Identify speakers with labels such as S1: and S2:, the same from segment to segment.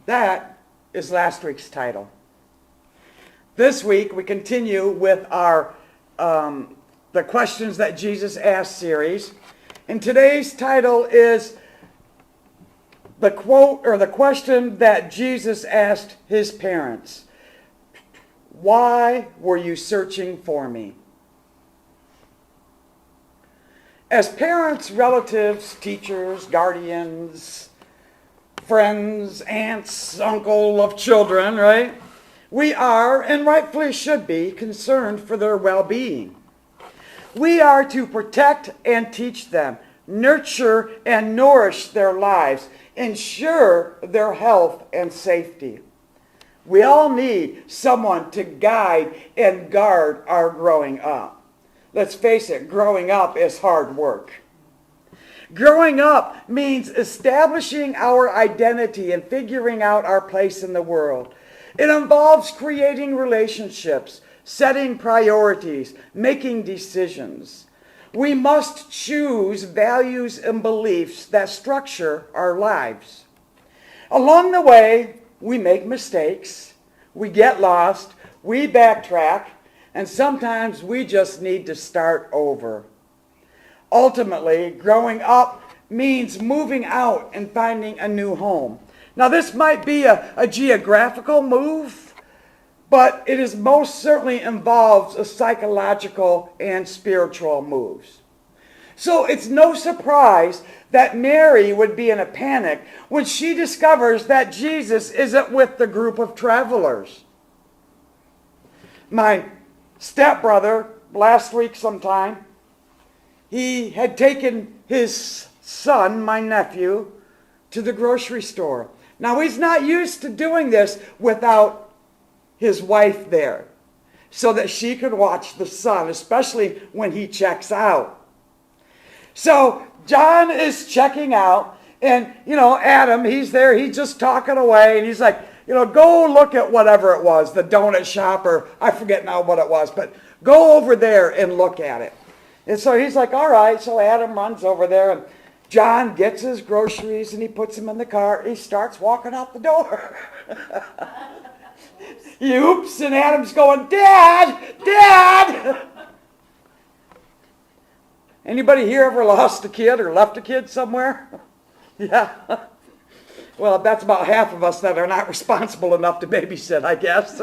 S1: That is last week's title. This week we continue with our The Questions That Jesus Asked series. And today's title is the quote or the question that Jesus asked his parents. Why were you searching for me? As parents, relatives, teachers, guardians, friends, aunts, uncle of children, right? We are, and rightfully should be, concerned for their well-being. We are to protect and teach them, nurture and nourish their lives, ensure their health and safety. We all need someone to guide and guard our growing up. Let's face it, growing up is hard work. Growing up means establishing our identity and figuring out our place in the world. It involves creating relationships, setting priorities, making decisions. We must choose values and beliefs that structure our lives. Along the way, we make mistakes, we get lost, we backtrack, and sometimes we just need to start over. Ultimately, growing up means moving out and finding a new home. Now, this might be a geographical move, but it is most certainly involves a psychological and spiritual moves. So it's no surprise that Mary would be in a panic when she discovers that Jesus isn't with the group of travelers. My stepbrother, last week sometime, he had taken his son, my nephew, to the grocery store. Now, he's not used to doing this without his wife there, so that she could watch the son, especially when he checks out. So, John is checking out, and, Adam, he's there, he's just talking away, and he's like, go look at whatever it was, the donut shop, or I forget now what it was, but go over there and look at it. And so he's like, all right. So Adam runs over there, and John gets his groceries, and he puts them in the car. He starts walking out the door. Oops, and Adam's going, Dad! Anybody here ever lost a kid or left a kid somewhere? Yeah. Well, that's about half of us that are not responsible enough to babysit, I guess.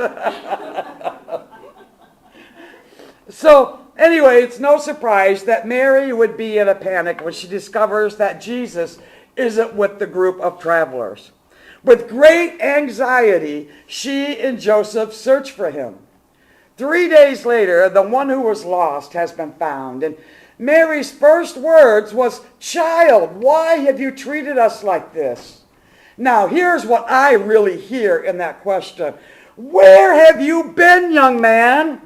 S1: So, anyway, it's no surprise that Mary would be in a panic when she discovers that Jesus isn't with the group of travelers. With great anxiety, she and Joseph search for him. 3 days later, the one who was lost has been found. And Mary's first words was, "Child, why have you treated us like this?" Now, here's what I really hear in that question. Where have you been, young man?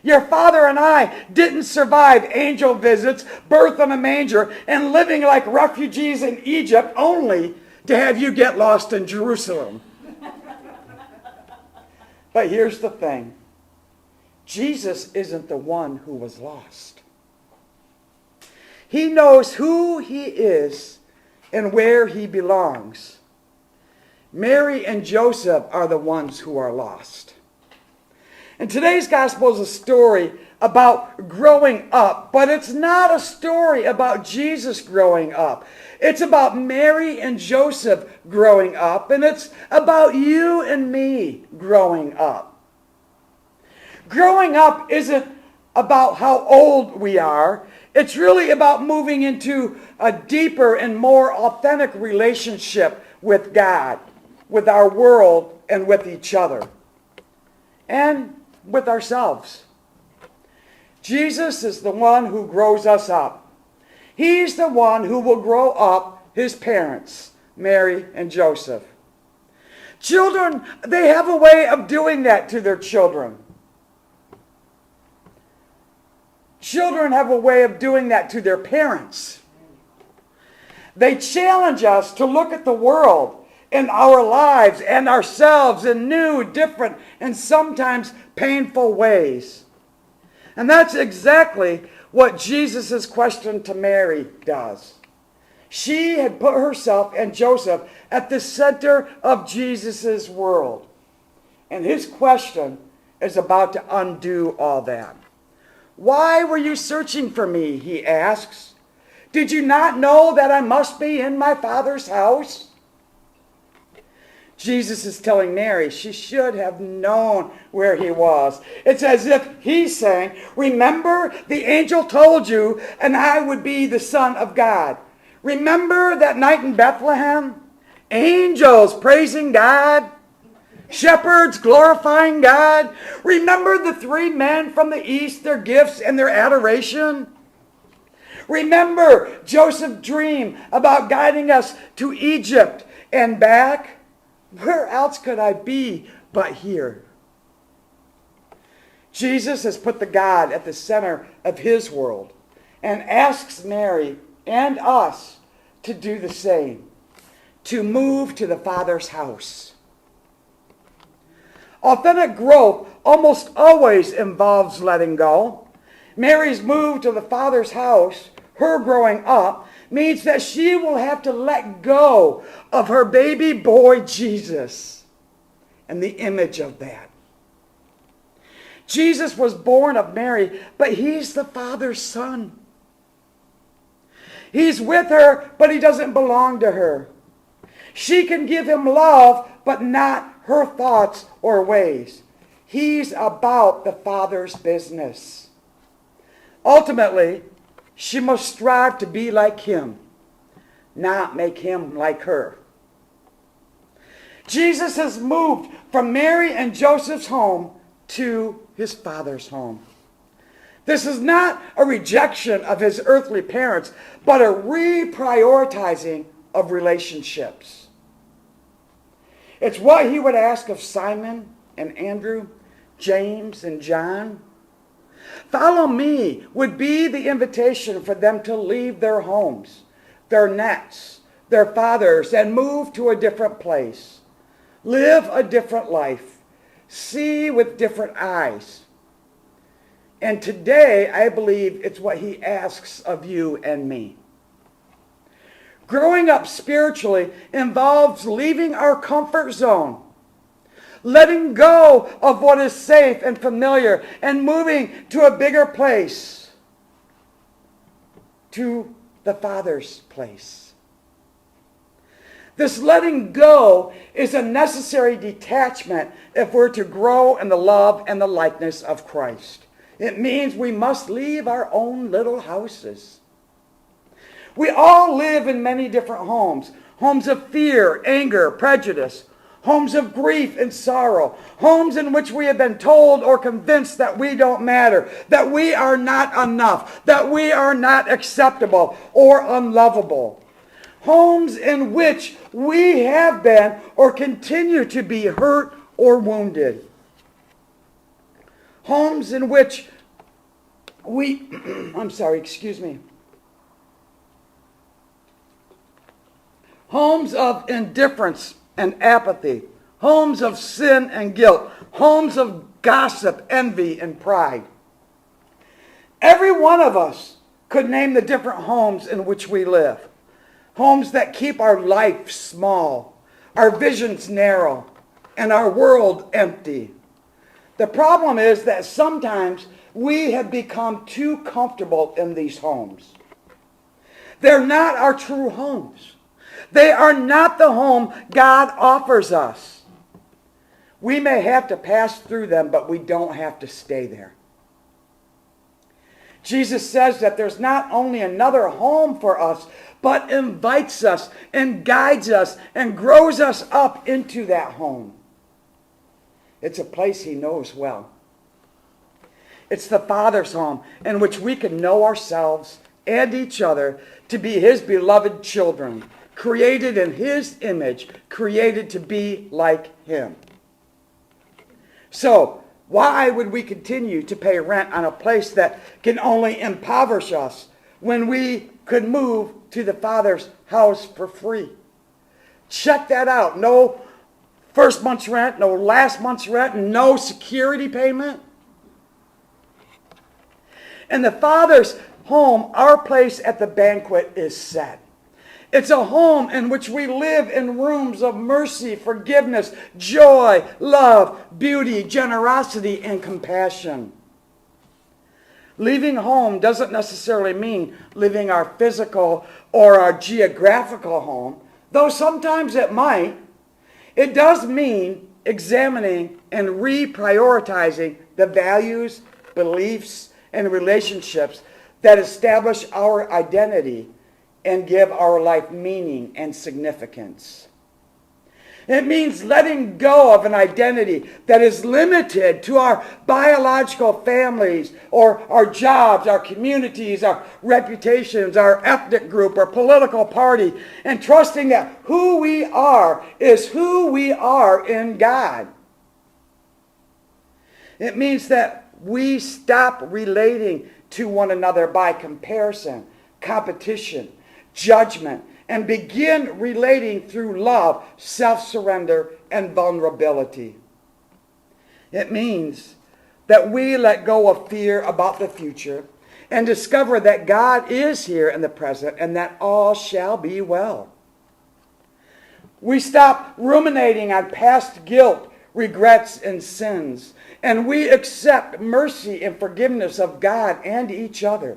S1: Your father and I didn't survive angel visits, birth in a manger, and living like refugees in Egypt only to have you get lost in Jerusalem. But here's the thing. Jesus isn't the one who was lost. He knows who he is and where he belongs. Mary and Joseph are the ones who are lost. And today's gospel is a story about growing up, but it's not a story about Jesus growing up. It's about Mary and Joseph growing up, and it's about you and me growing up. Growing up isn't about how old we are. It's really about moving into a deeper and more authentic relationship with God, with our world, and with each other, and with ourselves. Jesus is the one who grows us up. He's the one who will grow up his parents, Mary and Joseph. Children, they have a way of doing that to their children. Children have a way of doing that to their parents. They challenge us to look at the world and our lives and ourselves in new, different, and sometimes painful ways. And that's exactly what Jesus' question to Mary does. She had put herself and Joseph at the center of Jesus' world. And his question is about to undo all that. Why were you searching for me, he asks. Did you not know that I must be in my Father's house? Jesus is telling Mary she should have known where he was. It's as if he's saying, remember the angel told you and I would be the Son of God. Remember that night in Bethlehem? Angels praising God. Shepherds glorifying God. Remember the 3 men from the east, their gifts and their adoration. Remember Joseph's dream about guiding us to Egypt and back. Where else could I be but here? Jesus has put the God at the center of his world and asks Mary and us to do the same, to move to the Father's house. Authentic growth almost always involves letting go. Mary's move to the Father's house, her growing up, means that she will have to let go of her baby boy Jesus and the image of that. Jesus was born of Mary, but he's the Father's son. He's with her, but he doesn't belong to her. She can give him love, but not her thoughts or ways. He's about the Father's business. Ultimately, she must strive to be like him, not make him like her. Jesus has moved from Mary and Joseph's home to his Father's home. This is not a rejection of his earthly parents, but a reprioritizing of relationships. It's what he would ask of Simon and Andrew, James and John. Follow me would be the invitation for them to leave their homes, their nets, their fathers, and move to a different place. Live a different life. See with different eyes. And today, I believe it's what he asks of you and me. Growing up spiritually involves leaving our comfort zone, letting go of what is safe and familiar, and moving to a bigger place, to the Father's place. This letting go is a necessary detachment if we're to grow in the love and the likeness of Christ. It means we must leave our own little houses. We all live in many different homes. Homes of fear, anger, prejudice. Homes of grief and sorrow. Homes in which we have been told or convinced that we don't matter, that we are not enough, that we are not acceptable or unlovable. Homes in which we have been or continue to be hurt or wounded. Homes in which homes of indifference and apathy. Homes of sin and guilt. Homes of gossip, envy, and pride. Every one of us could name the different homes in which we live. Homes that keep our life small, our visions narrow, and our world empty. The problem is that sometimes we have become too comfortable in these homes. They're not our true homes. They are not the home God offers us. We may have to pass through them, but we don't have to stay there. Jesus says that there's not only another home for us, but invites us and guides us and grows us up into that home. It's a place he knows well. It's the Father's home in which we can know ourselves and each other to be his beloved children, created in his image, created to be like him. So, why would we continue to pay rent on a place that can only impoverish us when we could move to the Father's house for free? Check that out. No first month's rent, no last month's rent, no security payment. In the Father's home, our place at the banquet is set. It's a home in which we live in rooms of mercy, forgiveness, joy, love, beauty, generosity, and compassion. Leaving home doesn't necessarily mean leaving our physical or our geographical home, though sometimes it might. It does mean examining and reprioritizing the values, beliefs, and relationships that establish our identity and give our life meaning and significance. It means letting go of an identity that is limited to our biological families or our jobs, our communities, our reputations, our ethnic group, our political party, and trusting that who we are is who we are in God. It means that we stop relating to one another by comparison, competition, judgment, and begin relating through love, self-surrender, and vulnerability. It means that we let go of fear about the future and discover that God is here in the present and that all shall be well. We stop ruminating on past guilt, regrets, and sins, and we accept mercy and forgiveness of God and each other.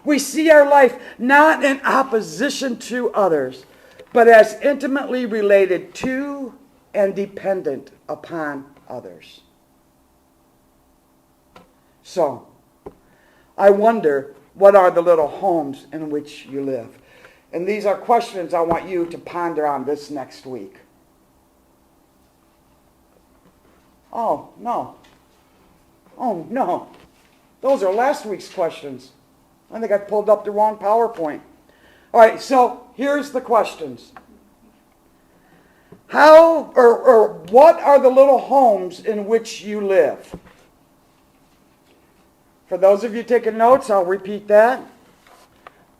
S1: We see our life not in opposition to others, but as intimately related to and dependent upon others. So, I wonder, what are the little homes in which you live? And these are questions I want you to ponder on this next week. Oh, no. Oh, no. Those are last week's questions. I think I pulled up the wrong PowerPoint. All right, so here's the questions. How or what are the little homes in which you live? For those of you taking notes, I'll repeat that.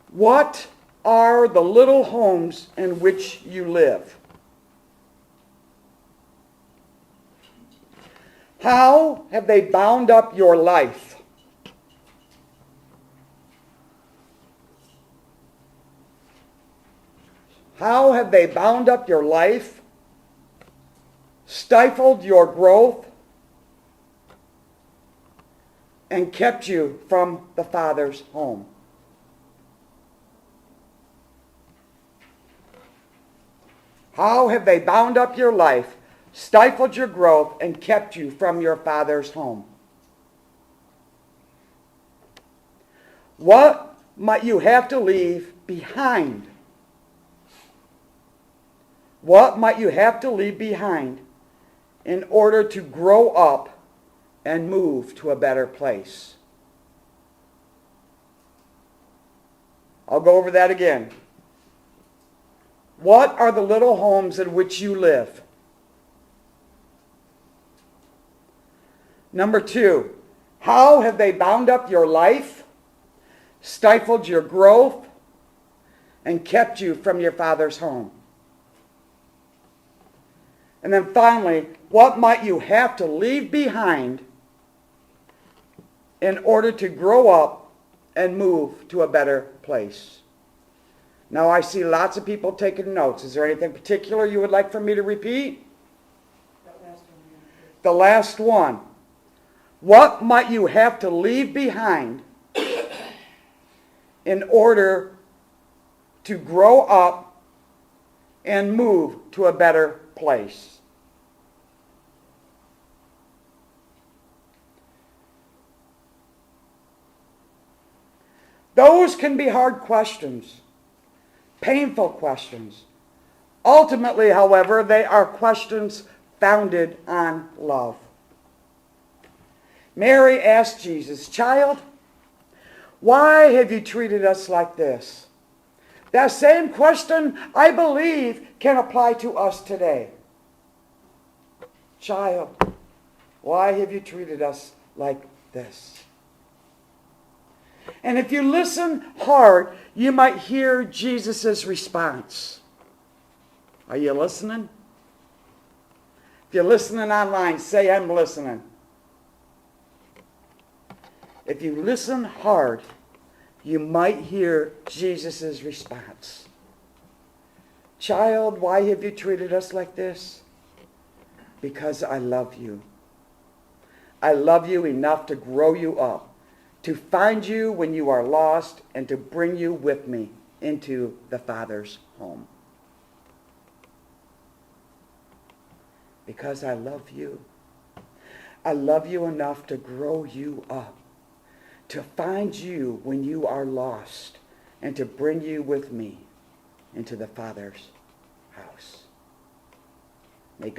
S1: What are the little homes in which you live? How have they bound up your life? How have they bound up your life, stifled your growth, and kept you from the Father's home? How have they bound up your life, stifled your growth, and kept you from your Father's home? What might you have to leave behind? What might you have to leave behind in order to grow up and move to a better place? I'll go over that again. What are the little homes in which you live? Number 2, how have they bound up your life, stifled your growth, and kept you from your Father's home? And then finally, what might you have to leave behind in order to grow up and move to a better place? Now I see lots of people taking notes. Is there anything particular you would like for me to repeat? The last one. What might you have to leave behind in order to grow up and move to a better place? Those can be hard questions, painful questions. Ultimately, however, they are questions founded on love. Mary asked Jesus, "Child, why have you treated us like this?" That same question, I believe, can apply to us today. Child, why have you treated us like this? And if you listen hard, you might hear Jesus' response. Are you listening? If you're listening online, say, "I'm listening." If you listen hard, you might hear Jesus' response. Child, why have you treated us like this? Because I love you. I love you enough to grow you up, to find you when you are lost, and to bring you with me into the Father's home. Because I love you. I love you enough to grow you up, to find you when you are lost, and to bring you with me into the Father's house.